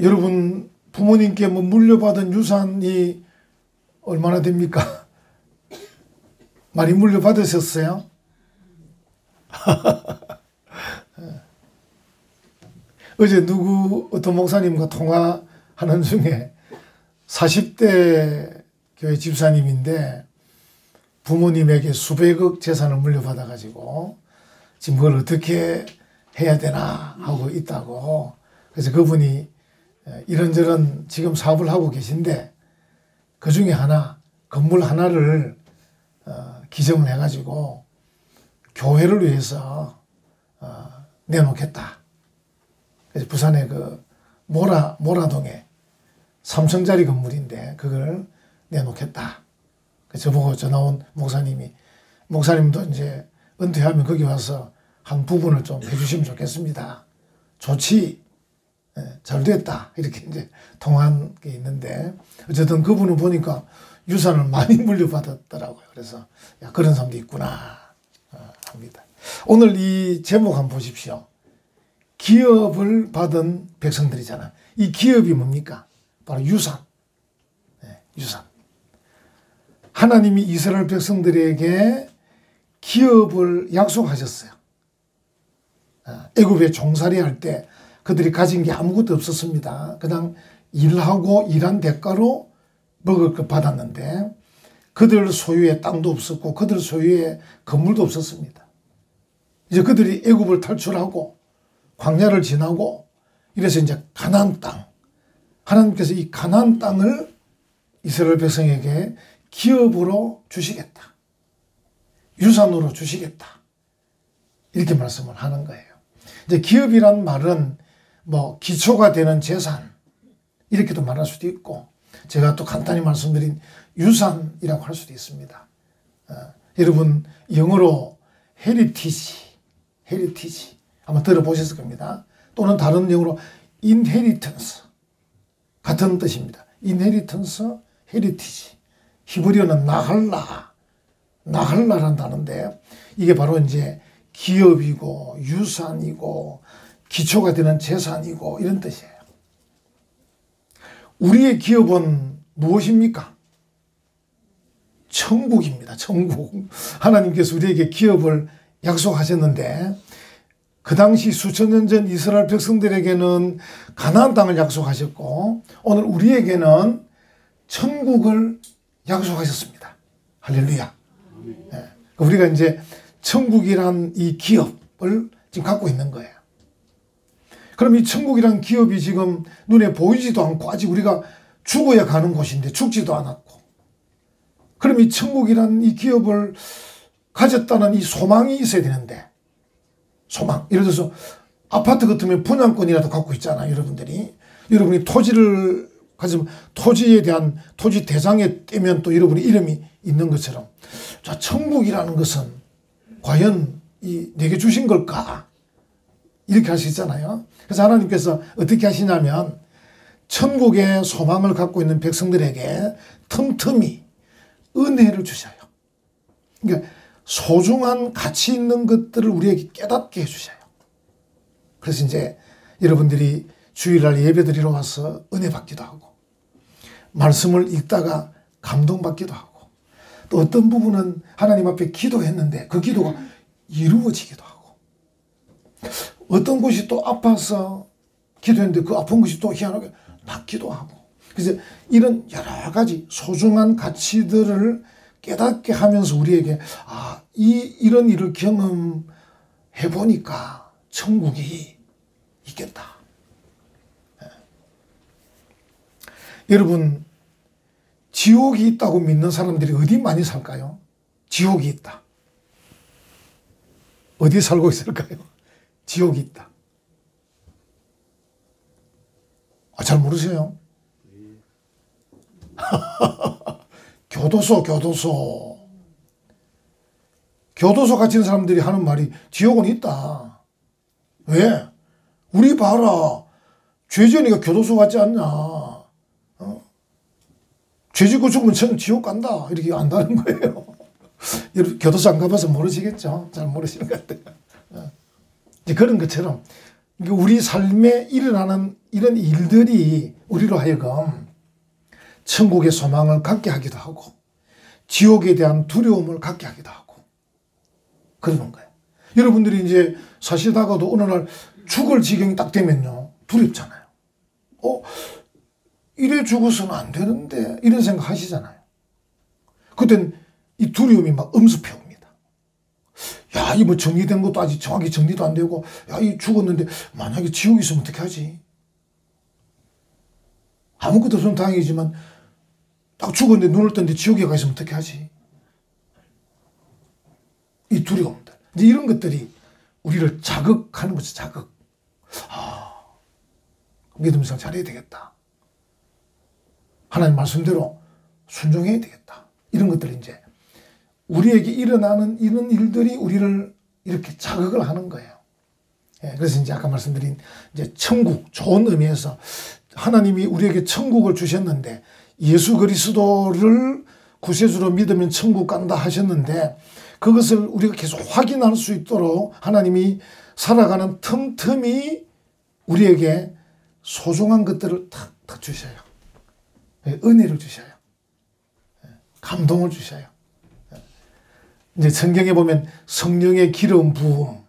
여러분 부모님께 뭐 물려받은 유산이 얼마나 됩니까? 많이 물려받으셨어요? 어제 어떤 목사님과 통화하는 중에 40대 교회 집사님인데 부모님에게 수백억 재산을 물려받아가지고 지금 그걸 어떻게 해야 되나 하고 있다고. 그래서 그분이 이런저런 지금 사업을 하고 계신데 그 중에 건물 하나를 기증을 해가지고 교회를 위해서 내놓겠다. 그래서 부산의 그 모라동에 3층짜리 건물인데 그걸 내놓겠다. 그래서 저보고 전화 온 목사님도 이제 은퇴하면 거기 와서 한 부분을 좀 해주시면 좋겠습니다. 좋지. 잘 됐다. 이렇게 이제 통화한 게 있는데 어쨌든 그분은 보니까 유산을 많이 물려받았더라고요. 그래서 야, 그런 사람도 있구나 합니다. 오늘 이 제목 한번 보십시오. 기업을 받은 백성들이잖아. 이 기업이 뭡니까? 바로 유산. 유산. 하나님이 이스라엘 백성들에게 기업을 약속하셨어요. 애굽에 종살이 할 때 그들이 가진 게 아무것도 없었습니다. 그냥 일하고 일한 대가로 먹을 것 받았는데 그들 소유의 땅도 없었고 그들 소유의 건물도 없었습니다. 이제 그들이 애굽을 탈출하고 광야를 지나고 이래서 이제 가나안 땅, 하나님께서 이 가나안 땅을 이스라엘 백성에게 기업으로 주시겠다. 유산으로 주시겠다. 이렇게 말씀을 하는 거예요. 이제 기업이란 말은 뭐 기초가 되는 재산 이렇게도 말할 수도 있고 제가 또 간단히 말씀드린 유산이라고 할 수도 있습니다. 여러분 영어로 헤리티지 아마 들어보셨을 겁니다. 또는 다른 영어로 인헤리턴스 같은 뜻입니다. 인헤리턴스, 헤리티지. 히브리어는 나할라라는 단어인데 이게 바로 이제 기업이고 유산이고 기초가 되는 재산이고 이런 뜻이에요. 우리의 기업은 무엇입니까? 천국입니다. 천국. 하나님께서 우리에게 기업을 약속하셨는데 그 당시 수천 년 전 이스라엘 백성들에게는 가나안 땅을 약속하셨고 오늘 우리에게는 천국을 약속하셨습니다. 할렐루야. 네. 우리가 이제 천국이란 이 기업을 지금 갖고 있는 거예요. 그럼 이 천국이란 기업이 지금 눈에 보이지도 않고 아직 우리가 죽어야 가는 곳인데 죽지도 않았고 그럼 이 천국이란 이 기업을 가졌다는 이 소망이 있어야 되는데 소망. 예를 들어서 아파트 같으면 분양권이라도 갖고 있잖아요. 여러분이 토지를 가지면 토지에 대한 토지 대상에 떼면 또 여러분의 이름이 있는 것처럼 자, 천국이라는 것은 과연 내게 주신 걸까? 이렇게 할 수 있잖아요. 그래서 하나님께서 어떻게 하시냐면 천국의 소망을 갖고 있는 백성들에게 틈틈이 은혜를 주셔요. 그러니까 소중한 가치 있는 것들을 우리에게 깨닫게 해주셔요. 그래서 이제 여러분들이 주일날 예배드리러 와서 은혜 받기도 하고 말씀을 읽다가 감동받기도 하고 또 어떤 부분은 하나님 앞에 기도했는데 그 기도가 이루어지기도 하고 어떤 곳이 또 아파서 기도했는데 그 아픈 것이 또 희한하게 낫기도 하고 그래서 이런 여러 가지 소중한 가치들을 깨닫게 하면서 우리에게 이런 일을 경험해 보니까 천국이 있겠다. 여러분 지옥이 있다고 믿는 사람들이 어디 많이 살까요? 지옥이 있다. 어디 살고 있을까요? 지옥이 있다. 잘 모르세요? 교도소 갇힌 사람들이 하는 말이 지옥은 있다. 왜? 우리 봐라. 죄지으니까 교도소 같지 않냐. 죄 짓고 죽으면 지옥 간다. 이렇게 안다는 거예요. 여러분 교도소 안 가봐서 모르시겠죠? 잘 모르시는 것 같아요. 이제 그런 것처럼 그러니까 우리 삶에 일어나는 이런 일들이 우리로 하여금 천국의 소망을 갖게 하기도 하고 지옥에 대한 두려움을 갖게 하기도 하고 그러는 거예요. 여러분들이 이제 사시다가도 어느 날 죽을 지경이 딱 되면요 두렵잖아요. 이래 죽어서는 안 되는데 이런 생각 하시잖아요. 그땐 이 두려움이 막 엄습해 옵니다. 야, 이 뭐 정리된 것도 아직 정확히 정리도 안 되고, 야, 이 죽었는데 만약에 지옥에 있으면 어떻게 하지? 아무것도 없으면 다행이지만 딱 죽었는데 눈을 떴는데 지옥에 가 있으면 어떻게 하지? 이 두려움들. 이제 이런 것들이 우리를 자극하는 거죠, 자극. 믿음 생활 잘해야 되겠다. 하나님 말씀대로 순종해야 되겠다. 이런 것들이 이제 우리에게 일어나는 이런 일들이 우리를 이렇게 자극을 하는 거예요. 예, 그래서 이제 아까 말씀드린 이제 천국, 좋은 의미에서 하나님이 우리에게 천국을 주셨는데 예수 그리스도를 구세주로 믿으면 천국 간다 하셨는데 그것을 우리가 계속 확인할 수 있도록 하나님이 살아가는 틈틈이 우리에게 소중한 것들을 탁 주셔요. 은혜를 주셔요. 감동을 주셔요. 이제 성경에 보면 성령의 기름 부음,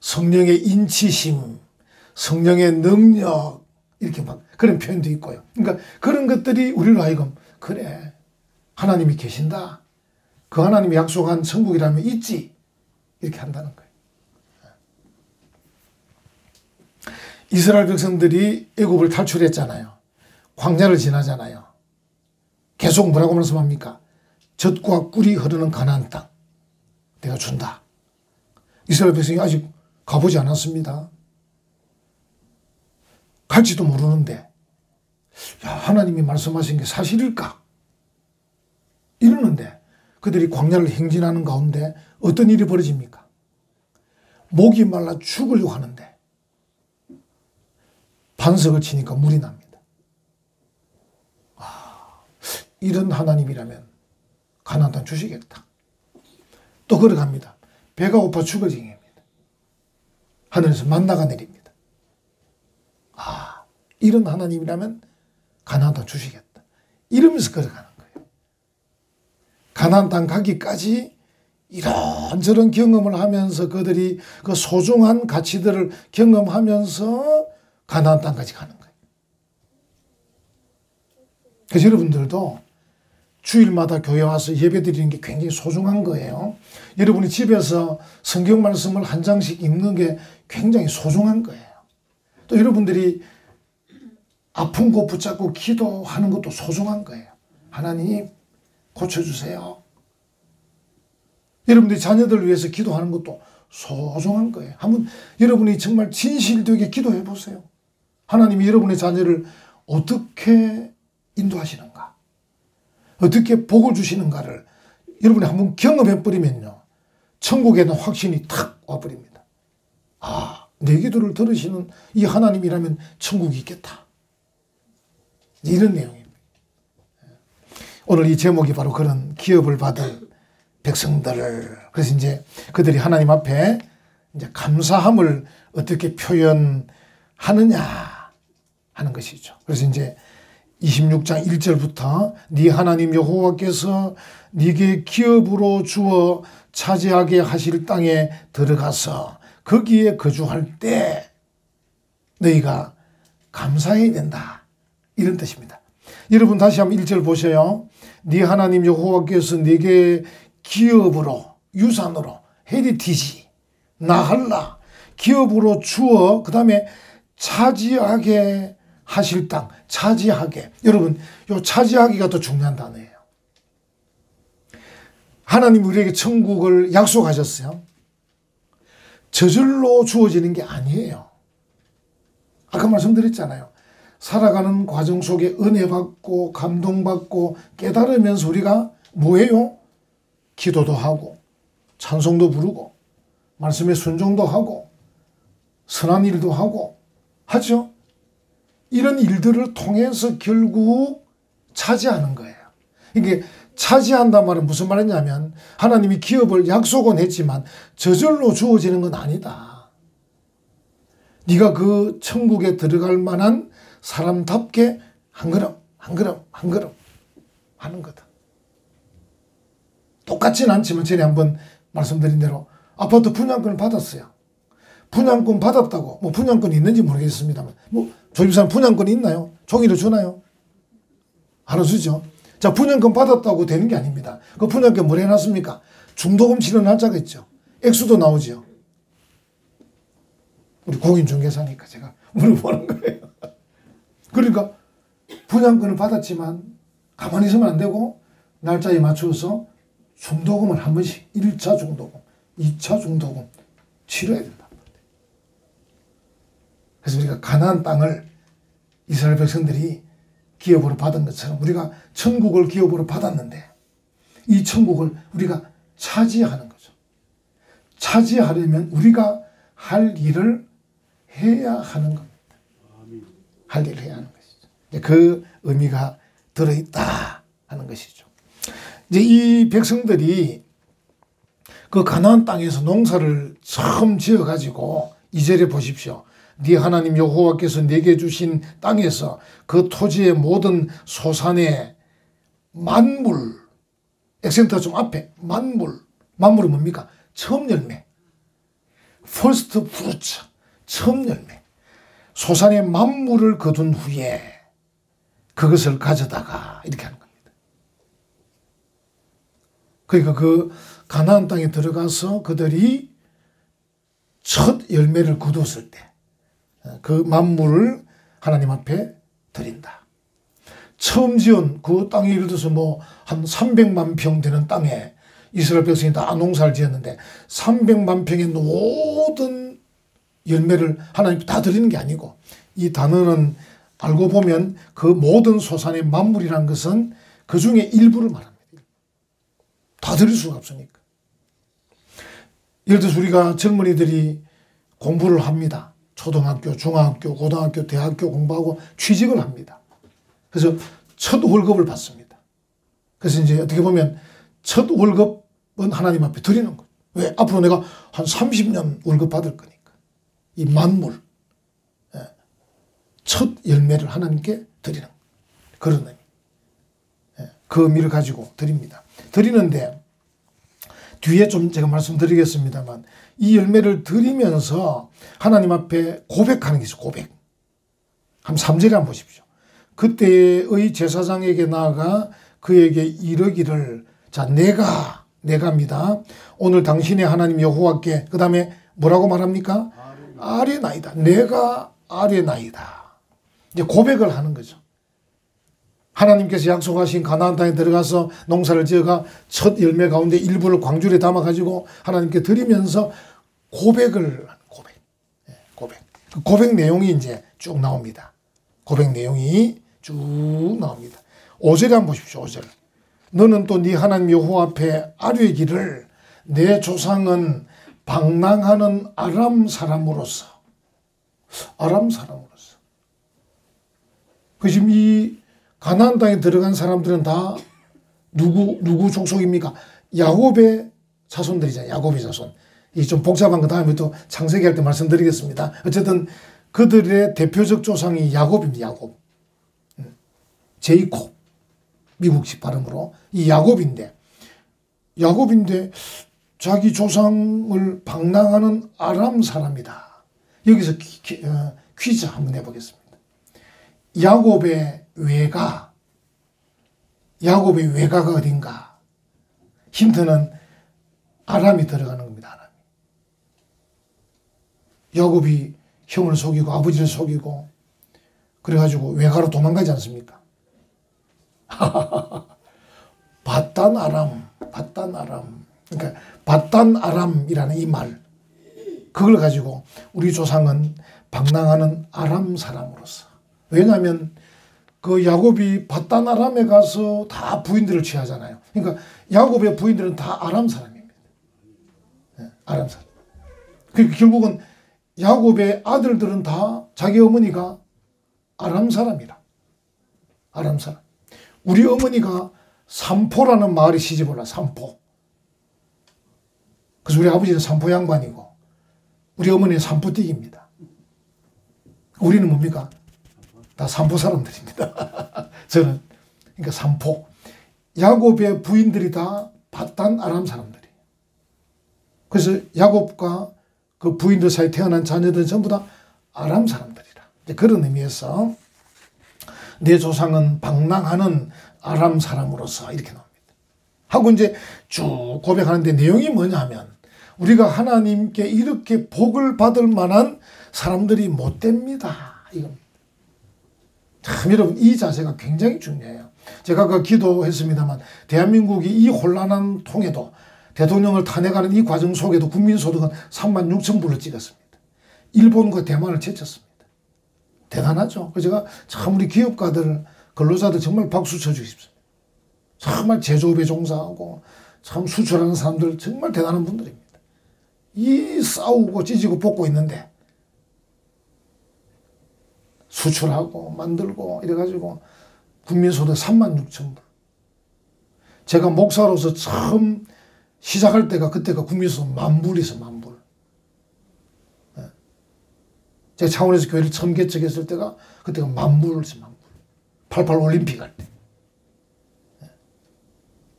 성령의 인치심, 성령의 능력 이렇게 막 그런 표현도 있고요. 그러니까 그런 것들이 우리로 하여금 그래 하나님이 계신다. 그 하나님이 약속한 천국이라면 있지. 이렇게 한다는 거예요. 이스라엘 백성들이 애굽을 탈출했잖아요. 광야를 지나잖아요. 계속 뭐라고 말씀합니까? 젖과 꿀이 흐르는 가나안 땅 내가 준다. 이스라엘 백성이 아직 가보지 않았습니다. 갈지도 모르는데 야, 하나님이 말씀하신 게 사실일까? 이러는데 그들이 광야를 행진하는 가운데 어떤 일이 벌어집니까? 목이 말라 죽으려고 하는데 반석을 치니까 물이 납니다. 이런 하나님이라면 가나안 땅 주시겠다. 또 걸어갑니다. 배가 고파 죽을 지경입니다. 하늘에서 만나가 내립니다. 이런 하나님이라면 가나안 땅 주시겠다. 이러면서 걸어가는 거예요. 가나안 땅 가기까지 이런저런 경험을 하면서 그들이 그 소중한 가치들을 경험하면서 가나안 땅까지 가는 거예요. 그래서 여러분들도 주일마다 교회 와서 예배 드리는 게 굉장히 소중한 거예요. 여러분이 집에서 성경 말씀을 한 장씩 읽는 게 굉장히 소중한 거예요. 또 여러분들이 아픈 곳 붙잡고 기도하는 것도 소중한 거예요. 하나님 고쳐주세요. 여러분들이 자녀들을 위해서 기도하는 것도 소중한 거예요. 한번 여러분이 정말 진실되게 기도해 보세요. 하나님이 여러분의 자녀를 어떻게 인도하시는가? 어떻게 복을 주시는가를 여러분이 한번 경험해 버리면요. 천국에는 확신이 탁 와버립니다. 내 기도를 들으시는 이 하나님이라면 천국이 있겠다. 이런 내용입니다. 오늘 이 제목이 바로 그런 기업을 받은 백성들을 그래서 이제 그들이 하나님 앞에 이제 감사함을 어떻게 표현하느냐 하는 것이죠. 그래서 이제 26장 1절부터 네 하나님 여호와께서 네게 기업으로 주어 차지하게 하실 땅에 들어가서 거기에 거주할 때 너희가 감사해야 된다. 이런 뜻입니다. 여러분 다시 한번 1절 보세요. 네 하나님 여호와께서 네게 기업으로 유산으로 헤리티지 나할라 기업으로 주어 그 다음에 차지하게 하실 땅 차지하게 여러분 요 차지하기가 더 중요한 단어예요. 하나님 우리에게 천국을 약속하셨어요. 저절로 주어지는 게 아니에요. 아까 말씀드렸잖아요. 살아가는 과정 속에 은혜 받고 감동받고 깨달으면서 우리가 뭐해요? 기도도 하고 찬송도 부르고 말씀에 순종도 하고 선한 일도 하고 하죠. 이런 일들을 통해서 결국 차지하는 거예요. 이게 차지한단 말은 무슨 말이냐면 하나님이 기업을 약속은 했지만 저절로 주어지는 건 아니다. 네가 그 천국에 들어갈 만한 사람답게 한 걸음 한 걸음 한 걸음 하는 거다. 똑같지는 않지만 전에 한번 말씀드린 대로 아파트 분양권을 받았어요. 분양권 받았다고 뭐 분양권이 있는지 모르겠습니다만 뭐 조집사는 분양권이 있나요? 종이를 주나요? 안 주죠. 자, 분양권 받았다고 되는 게 아닙니다. 그 분양권 뭘 해놨습니까? 중도금 치르는 날짜가 있죠. 액수도 나오죠. 우리 공인중개사니까 제가 물어보는 거예요. 그러니까 분양권을 받았지만 가만히 있으면 안 되고 날짜에 맞추어서 중도금을 한 번씩 1차 중도금, 2차 중도금 치러야 된다. 그래서 우리가 가나안 땅을 이스라엘 백성들이 기업으로 받은 것처럼 우리가 천국을 기업으로 받았는데 이 천국을 우리가 차지하는 거죠. 차지하려면 우리가 할 일을 해야 하는 겁니다. 할 일을 해야 하는 것이죠. 그 의미가 들어있다 하는 것이죠. 이제 이 백성들이 그 가나안 땅에서 농사를 처음 지어가지고 2절에 보십시오. 네 하나님 여호와께서 내게 주신 땅에서 그 토지의 모든 소산의 만물, 액센트가 좀 앞에 만물은 뭡니까? 처음 열매, first fruit, 처음 열매. 소산의 만물을 거둔 후에 그것을 가져다가 이렇게 하는 겁니다. 그러니까 그 가나안 땅에 들어가서 그들이 첫 열매를 거두었을 때 그 만물을 하나님 앞에 드린다. 처음 지은 그 땅이 예를 들어서 뭐 한 300만 평 되는 땅에 이스라엘 백성이 다 농사를 지었는데 300만 평의 모든 열매를 하나님 다 드리는 게 아니고 이 단어는 알고 보면 그 모든 소산의 만물이라는 것은 그 중에 일부를 말합니다. 다 드릴 수가 없으니까. 예를 들어서 우리가 젊은이들이 공부를 합니다. 초등학교, 중학교, 고등학교, 대학교 공부하고 취직을 합니다. 그래서 첫 월급을 받습니다. 그래서 이제 어떻게 보면 첫 월급은 하나님 앞에 드리는 거예요. 왜? 앞으로 내가 한 30년 월급 받을 거니까. 이 만물, 첫 열매를 하나님께 드리는 그런 의미. 그 의미를 가지고 드립니다. 드리는데 뒤에 좀 제가 말씀드리겠습니다만 이 열매를 드리면서 하나님 앞에 고백하는 게 있어요. 고백. 한 3절에 한번 보십시오. 그때의 제사장에게 나아가 그에게 이르기를 자 내가입니다. 오늘 당신의 하나님 여호와께 그 다음에 뭐라고 말합니까? 아뢰나이다. 내가 아뢰나이다. 이제 고백을 하는 거죠. 하나님께서 약속하신 가나안 땅에 들어가서 농사를 지어가 첫 열매 가운데 일부를 광주리에 담아가지고 하나님께 드리면서 고백을 하는 고백. 그 고백 내용이 이제 쭉 나옵니다. 고백 내용이 쭉 나옵니다. 5절에 한번 보십시오. 5절. 너는 또 네 하나님 여호와 앞에 아뢰기를 내 조상은 방랑하는 아람 사람으로서 그 지금 이 가나안 땅에 들어간 사람들은 다 누구 족속입니까? 야곱의 자손들이잖아요. 야곱의 자손. 이 좀 복잡한 거 다음에 또 창세기 할 때 말씀드리겠습니다. 어쨌든 그들의 대표적 조상이 야곱입니다. 야곱. 제이콥. 미국식 발음으로. 이 야곱인데 자기 조상을 방랑하는 아람 사람이다. 여기서 퀴즈 한번 해보겠습니다. 야곱의 외가가 어딘가? 힌트는 아람이 들어가는 겁니다. 아람이. 야곱이 형을 속이고 아버지를 속이고 그래가지고 외가로 도망가지 않습니까? 바단 아람. 그러니까 바단 아람이라는 이 말, 그걸 가지고 우리 조상은 방랑하는 아람 사람으로서. 왜냐하면 그 야곱이 바단 아람에 가서 다 부인들을 취하잖아요. 그러니까 야곱의 부인들은 다 아람 사람입니다. 아람 사람. 그러니까 결국은 야곱의 아들들은 다 자기 어머니가 아람 사람이라. 아람 사람. 우리 어머니가 삼포라는 마을에 시집을 와. 삼포. 그래서 우리 아버지는 삼포 양반이고 우리 어머니는 삼포띠기입니다. 우리는 뭡니까? 다 산포 사람들입니다. 저는 그러니까 산포. 야곱의 부인들이 다 바단 아람 사람들이에요. 그래서 야곱과 그 부인들 사이에 태어난 자녀들은 전부 다 아람 사람들이라. 그런 의미에서 내 조상은 방랑하는 아람 사람으로서 이렇게 나옵니다. 하고 이제 쭉 고백하는데 내용이 뭐냐면 우리가 하나님께 이렇게 복을 받을 만한 사람들이 못 됩니다. 이겁니다. 참 여러분 이 자세가 굉장히 중요해요. 제가 그 기도했습니다만 대한민국이 이 혼란한 통에도 대통령을 탄핵하는 이 과정 속에도 국민소득은 36,000불을 찍었습니다. 일본과 대만을 제쳤습니다. 대단하죠. 그래서 제가 참 우리 기업가들, 근로자들 정말 박수 쳐주고 싶습니다. 정말 제조업에 종사하고 참 수출하는 사람들 정말 대단한 분들입니다. 이 싸우고 찢고 볶고 있는데 수출하고 만들고 이래가지고 국민소득 36,000불. 제가 목사로서 처음 시작할 때가 그때가 국민소득 10,000불이서 10,000불. 제가 창원에서 교회를 처음 개척했을 때가 그때가 10,000불이서 10,000불. 88 올림픽 할 때.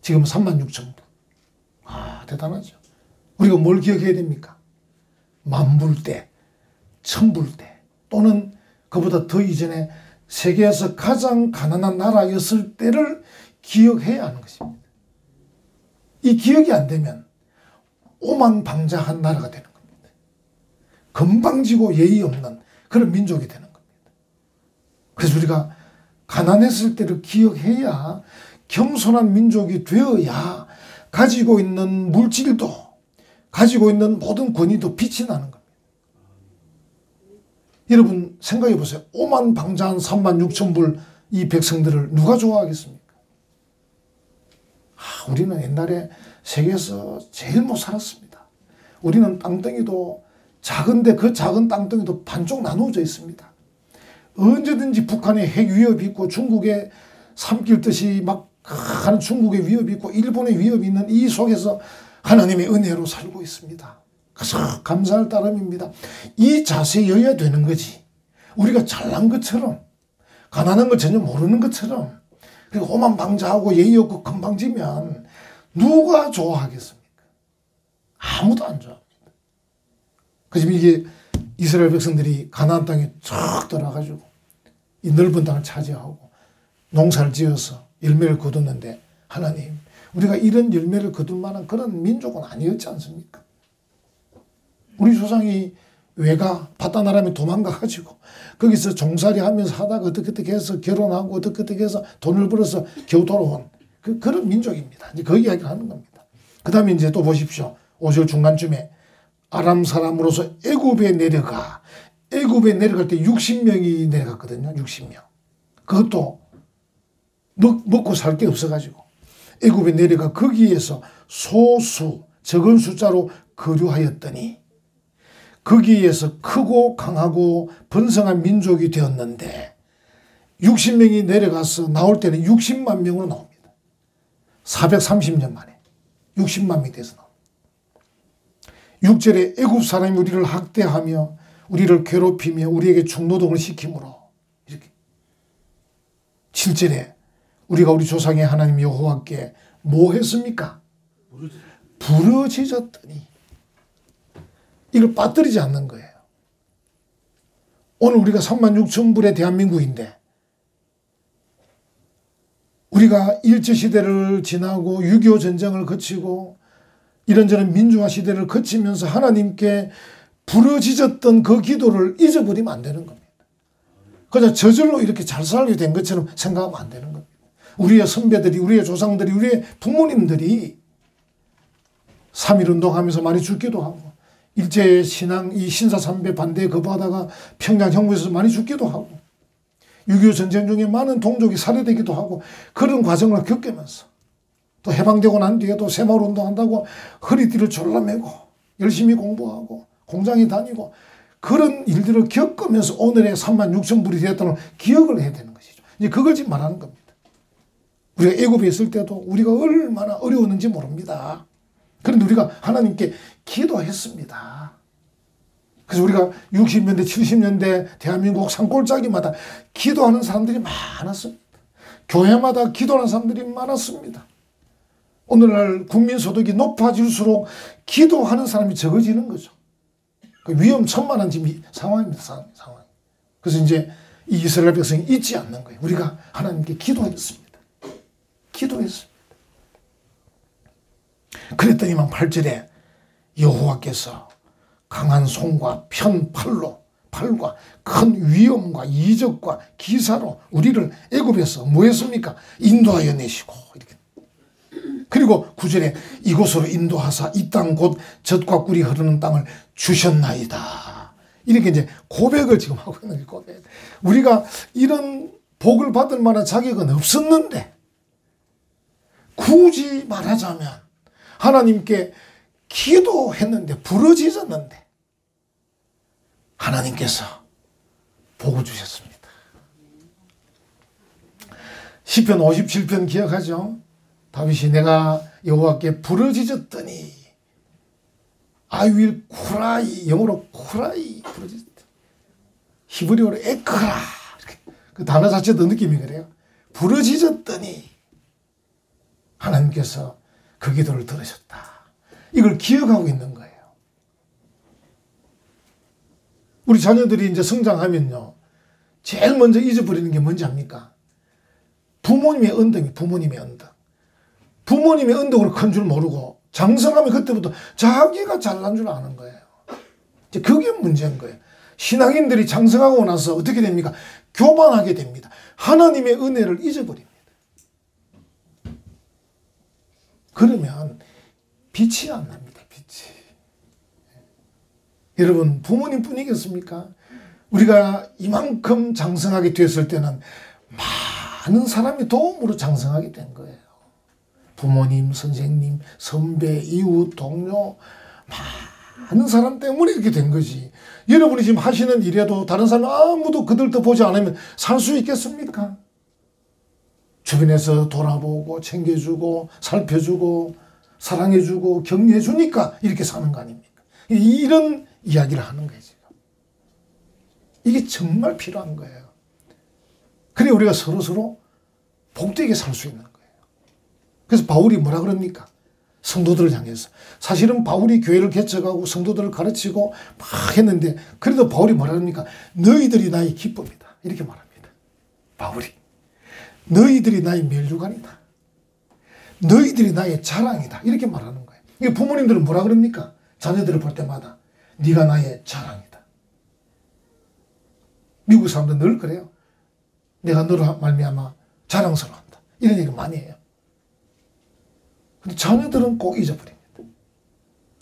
지금은 36,000불. 아, 대단하죠. 우리가 뭘 기억해야 됩니까? 10,000불 때, 1,000불 때, 또는 그보다 더 이전에 세계에서 가장 가난한 나라였을 때를 기억해야 하는 것입니다. 이 기억이 안 되면 오만방자한 나라가 되는 겁니다. 건방지고 예의 없는 그런 민족이 되는 겁니다. 그래서 우리가 가난했을 때를 기억해야 겸손한 민족이 되어야 가지고 있는 물질도 가지고 있는 모든 권위도 빛이 나는 겁니다. 여러분 생각해 보세요. 오만방자한 36,000불 이 백성들을 누가 좋아하겠습니까? 우리는 옛날에 세계에서 제일 못 살았습니다. 우리는 땅덩이도 작은데 그 작은 땅덩이도 반쪽 나누어져 있습니다. 언제든지 북한의 핵 위협이 있고 중국의 삼킬 듯이 막 하는 중국의 위협이 있고 일본의 위협이 있는 이 속에서 하나님의 은혜로 살고 있습니다. 그래서 감사할 따름입니다. 이 자세여야 되는 거지. 우리가 잘난 것처럼 가난한 걸 전혀 모르는 것처럼 그리고 오만방자하고 예의 없고 건방지면 누가 좋아하겠습니까? 아무도 안 좋아합니다. 그래서 이게 이스라엘 백성들이 가나안 땅에 쫙 들어가지고 이 넓은 땅을 차지하고 농사를 지어서 열매를 거뒀는데 하나님 우리가 이런 열매를 거둘 만한 그런 민족은 아니었지 않습니까? 우리 조상이 외가 바다 나라에 도망가가지고 거기서 종살이 하면서 하다가 어떻게 해서 결혼하고 어떻게 해서 돈을 벌어서 겨우 돌아온 그런 민족입니다. 이제 그 이야기를 하는 겁니다. 그 다음에 이제 또 보십시오. 5절 중간쯤에 아람 사람으로서 애굽에 내려가. 애굽에 내려갈 때 60명이 내려갔거든요. 60명. 그것도 먹고 살 게 없어가지고 애굽에 내려가 거기에서 소수 적은 숫자로 거류하였더니 거기에서 크고 강하고 번성한 민족이 되었는데 60명이 내려가서 나올 때는 60만 명으로 나옵니다. 430년 만에 60만 명이 돼서 나옵니다. 6절에 애굽 사람이 우리를 학대하며 우리를 괴롭히며 우리에게 중노동을 시키므로 이렇게 7절에 우리가 우리 조상의 하나님 여호와께 뭐 했습니까? 부르짖었더니 이걸 빠뜨리지 않는 거예요. 오늘 우리가 36,000불의 대한민국인데 우리가 일제시대를 지나고 6.25 전쟁을 거치고 이런저런 민주화 시대를 거치면서 하나님께 부르짖었던 그 기도를 잊어버리면 안 되는 겁니다. 그냥 저절로 이렇게 잘 살게 된 것처럼 생각하면 안 되는 겁니다. 우리의 선배들이, 우리의 조상들이, 우리의 부모님들이 3.1운동 하면서 많이 죽기도 하고 일제 신앙, 이 신사삼배 반대에 거부하다가 평양 형무에서 많이 죽기도 하고 6.25 전쟁 중에 많은 동족이 살해되기도 하고 그런 과정을 겪으면서 또 해방되고 난 뒤에도 새마을운동 한다고 허리띠를 졸라매고 열심히 공부하고 공장에 다니고 그런 일들을 겪으면서 오늘의 36,000불이 되었다는 기억을 해야 되는 것이죠. 이제 그걸 지금 말하는 겁니다. 우리가 애굽에 있을 때도 우리가 얼마나 어려웠는지 모릅니다. 그런데 우리가 하나님께 기도했습니다. 그래서 우리가 60년대, 70년대 대한민국 산골짜기마다 기도하는 사람들이 많았습니다. 교회마다 기도하는 사람들이 많았습니다. 오늘날 국민소득이 높아질수록 기도하는 사람이 적어지는 거죠. 위험천만한 지금 상황입니다. 상황. 그래서 이제 이 이스라엘 백성이 잊지 않는 거예요. 우리가 하나님께 기도했습니다. 기도했습니다. 그랬더니만 8절에 여호와께서 강한 손과 편 팔과 큰 위엄과 이적과 기사로 우리를 애굽에서 뭐 했습니까? 인도하여 내시고 이렇게. 그리고 9절에 이곳으로 인도하사 이 땅 곧 젖과 꿀이 흐르는 땅을 주셨나이다. 이렇게 이제 고백을 지금 하고 있는 거예요. 고백. 우리가 이런 복을 받을 만한 자격은 없었는데 굳이 말하자면 하나님께 기도했는데 부러지셨는데 하나님께서 복을 주셨습니다. 시편 57편 기억하죠? 다윗이 내가 여호와께 부르짖었더니 I will cry, 영어로 cry, 부르짖었더니 히브리어로 에크라, 그 단어 자체도 느낌이 그래요. 부르짖었더니 하나님께서 그 기도를 들으셨다. 이걸 기억하고 있는 거예요. 우리 자녀들이 이제 성장하면요, 제일 먼저 잊어버리는 게 뭔지 압니까? 부모님의 언덕이 부모님의 언덕. 부모님의 언덕으로 큰 줄 모르고 장성하면 그때부터 자기가 잘난 줄 아는 거예요. 이제 그게 문제인 거예요. 신앙인들이 장성하고 나서 어떻게 됩니까? 교만하게 됩니다. 하나님의 은혜를 잊어버립니다. 그러면 빛이 안 납니다. 빛이. 여러분, 부모님 뿐이겠습니까? 우리가 이만큼 장성하게 됐을 때는 많은 사람의 도움으로 장성하게 된 거예요. 부모님, 선생님, 선배, 이웃, 동료, 많은 사람 때문에 이렇게 된 거지. 여러분이 지금 하시는 일에도 다른 사람 아무도 그들도 보지 않으면 살 수 있겠습니까? 주변에서 돌아보고 챙겨주고 살펴주고 사랑해주고 격려해주니까 이렇게 사는 거 아닙니까? 이런 이야기를 하는 거예요. 지금. 이게 정말 필요한 거예요. 그래 우리가 서로서로 복되게 살 수 있는 거예요. 그래서 바울이 뭐라 그럽니까? 성도들을 향해서. 사실은 바울이 교회를 개척하고 성도들을 가르치고 막 했는데 그래도 바울이 뭐라 그럽니까? 너희들이 나의 기쁨이다. 이렇게 말합니다. 바울이. 너희들이 나의 멸류관이다. 너희들이 나의 자랑이다. 이렇게 말하는 거예요. 이게 부모님들은 뭐라 그럽니까? 자녀들을 볼 때마다 네가 나의 자랑이다. 미국 사람들은 늘 그래요. 내가 너로 말미암아 자랑스러워한다. 이런 얘기 많이 해요. 근데 자녀들은 꼭 잊어버립니다.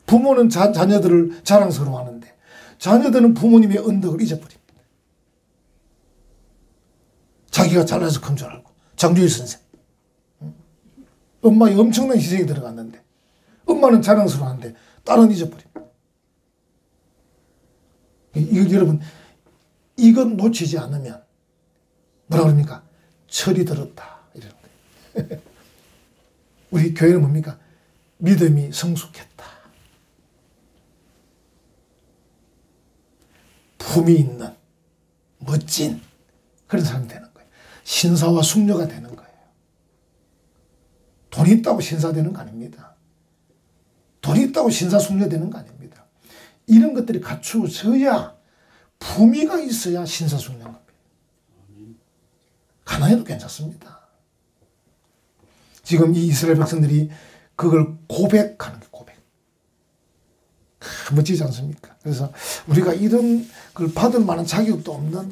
부모는 자녀들을 자랑스러워하는데 자녀들은 부모님의 언덕을 잊어버립니다. 자기가 잘나서 큰 줄 알고 장주일 선생. 엄마의 엄청난 희생이 들어갔는데 엄마는 자랑스러워하는데 딸은 잊어버립니다. 이거 여러분 이건 놓치지 않으면 뭐라 그럽니까? 철이 들었다. 이러는 거예요. 우리 교회는 뭡니까? 믿음이 성숙했다. 품이 있는 멋진 그런 사람이 되는 거예요. 신사와 숙녀가 되는 거예요. 돈이 있다고 신사 되는 거 아닙니다. 돈이 있다고 신사 숙녀 되는 거 아닙니다. 이런 것들이 갖추어져야 품위가 있어야 신사 숙녀인 겁니다. 가난해도 괜찮습니다. 지금 이 이스라엘 백성들이 그걸 고백하는 게 고백. 멋지지 않습니까? 그래서 우리가 이런 걸 받을 만한 자격도 없는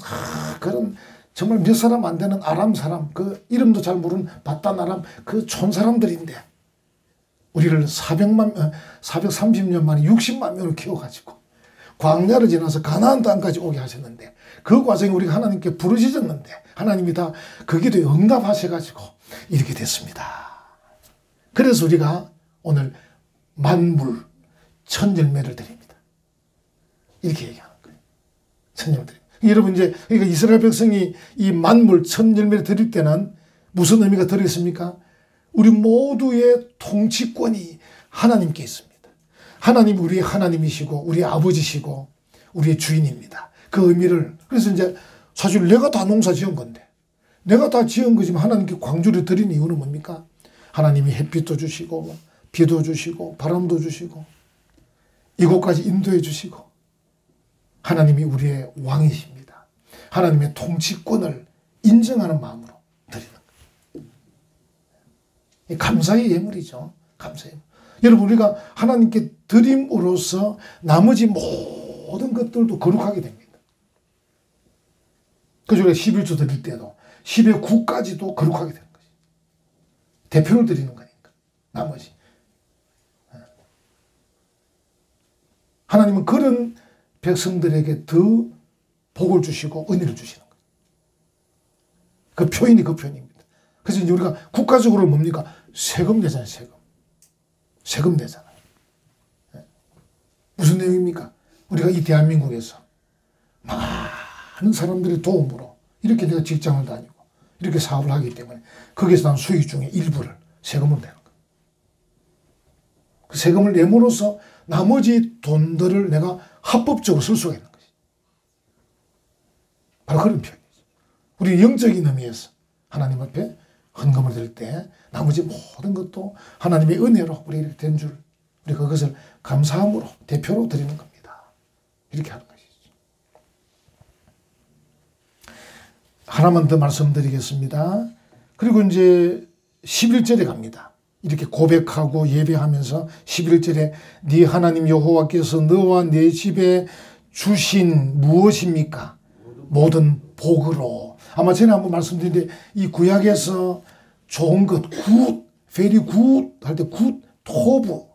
그런 정말 몇 사람 안 되는 아람 사람, 그 이름도 잘 모르는 바단 아람 그 촌 사람들인데 우리를 430년 만에 60만 명을 키워가지고 광야를 지나서 가나안 땅까지 오게 하셨는데 그 과정에 우리가 하나님께 부르짖었는데 하나님이 다 그 기도에 응답하셔가지고 이렇게 됐습니다. 그래서 우리가 오늘 만물 천열매를 드립니다. 이렇게 얘기하는 거예요. 천열매 드립니다. 여러분 이제 그러니까 이스라엘 백성이 이 만물 천열매를 드릴 때는 무슨 의미가 들어있습니까? 우리 모두의 통치권이 하나님께 있습니다. 하나님 우리의 하나님이시고 우리 아버지시고 우리의 주인입니다. 그 의미를, 그래서 이제 사실 내가 다 농사 지은 건데, 내가 다 지은 거지만 하나님께 광주를 드린 이유는 뭡니까? 하나님이 햇빛도 주시고 비도 주시고 바람도 주시고 이곳까지 인도해 주시고 하나님이 우리의 왕이십니다. 하나님의 통치권을 인정하는 마음으로 드리는 거예요. 감사의 예물이죠. 감사의 예물. 여러분, 우리가 하나님께 드림으로써 나머지 모든 것들도 거룩하게 됩니다. 그래서 우리가 11조 드릴 때도 10의 9까지도 거룩하게 되는 거죠. 대표를 드리는 거니까. 나머지. 하나님은 그런 백성들에게 더 복을 주시고 은혜를 주시는 거예요. 그 표현이 그 표현입니다. 그래서 이제 우리가 국가적으로 뭡니까? 세금 내잖아요, 세금. 세금 내잖아요. 무슨 내용입니까? 우리가 이 대한민국에서 많은 사람들의 도움으로 이렇게 내가 직장을 다니고 이렇게 사업을 하기 때문에 거기서 난 수익 중에 일부를 세금으로 내는 거예요. 그 세금을 내므로써 나머지 돈들을 내가 합법적으로 쓸 수가 있는 것이. 바로 그런 표현이죠. 우리 영적인 의미에서 하나님 앞에 헌금을 드릴 때 나머지 모든 것도 하나님의 은혜로 우리에게 된 줄, 우리가 그것을 감사함으로 대표로 드리는 겁니다. 이렇게 하는 것이죠. 하나만 더 말씀드리겠습니다. 그리고 이제 11절에 갑니다. 이렇게 고백하고 예배하면서 11절에 네 하나님 여호와께서 너와 네 집에 주신 무엇입니까? 모든 복으로. 아마 전에 한번 말씀드렸는데 이 구약에서 좋은 것, 굿, very good 할 때 굿, 토브.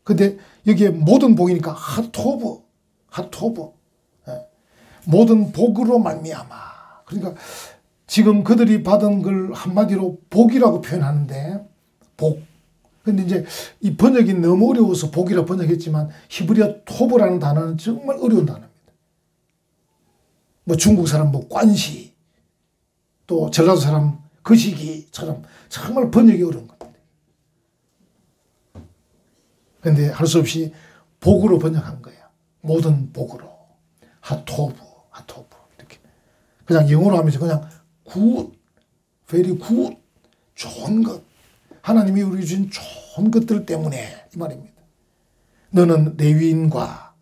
근데 여기에 모든 복이니까 핫토브. 모든 복으로 말미암아. 그러니까 지금 그들이 받은 걸 한마디로 복이라고 표현하는데 복. 근데 이제 이 번역이 너무 어려워서 복이라 번역했지만 히브리어 토브라는 단어는 정말 어려운 단어입니다. 뭐 중국 사람 뭐 관시, 또 전라도 사람 거시기처럼 정말 번역이 어려운 겁니다. 근데 할 수 없이 복으로 번역한 거예요. 모든 복으로. 핫토브 이렇게. 그냥 영어로 하면서 그냥 good, very good, 좋은 것. 하나님이 우리 주신 좋은 것들 때문에 이 말입니다. 너는 레위인과,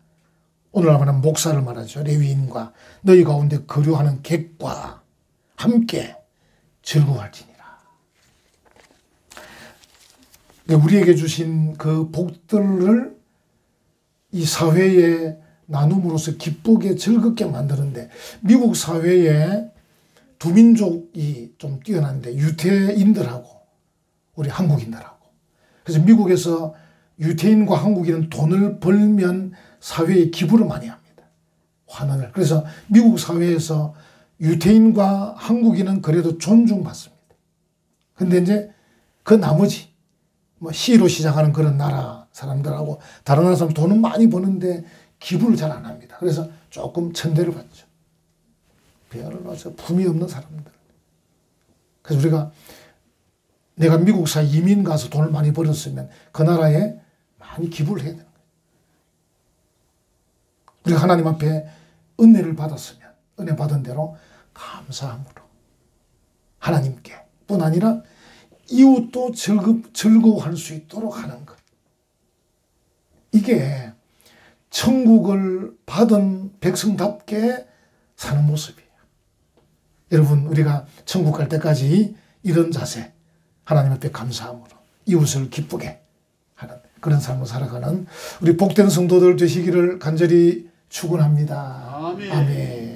오늘 말하는 목사를 말하죠. 레위인과 너희 가운데 거류하는 객과 함께 즐거워할지니라. 우리에게 주신 그 복들을 이 사회에 나눔으로써 기쁘게 즐겁게 만드는데, 미국 사회에 두 민족이 좀 뛰어난데 유태인들하고 우리 한국인들하고. 그래서 미국에서 유태인과 한국인은 돈을 벌면 사회에 기부를 많이 합니다. 환원을. 그래서 미국 사회에서 유태인과 한국인은 그래도 존중받습니다. 근데 이제 그 나머지 뭐 C로 시작하는 그런 나라 사람들하고 다른 나라 사람 돈은 많이 버는데 기부를 잘 안 합니다. 그래서 조금 천대를 받죠. 별로 품이 없는 사람들. 그래서 우리가 내가 미국사 이민 가서 돈을 많이 벌었으면 그 나라에 많이 기부를 해야 되는 거예요. 우리가 하나님 앞에 은혜를 받았으면 은혜 받은 대로 감사함으로 하나님께 뿐 아니라 이웃도 즐거워할 수 있도록 하는 것. 이게 천국을 받은 백성답게 사는 모습이에요. 여러분, 우리가 천국 갈 때까지 이런 자세, 하나님 앞에 감사함으로 이웃을 기쁘게 하는 그런 삶을 살아가는 우리 복된 성도들 되시기를 간절히 축원합니다. 아멘. 아멘.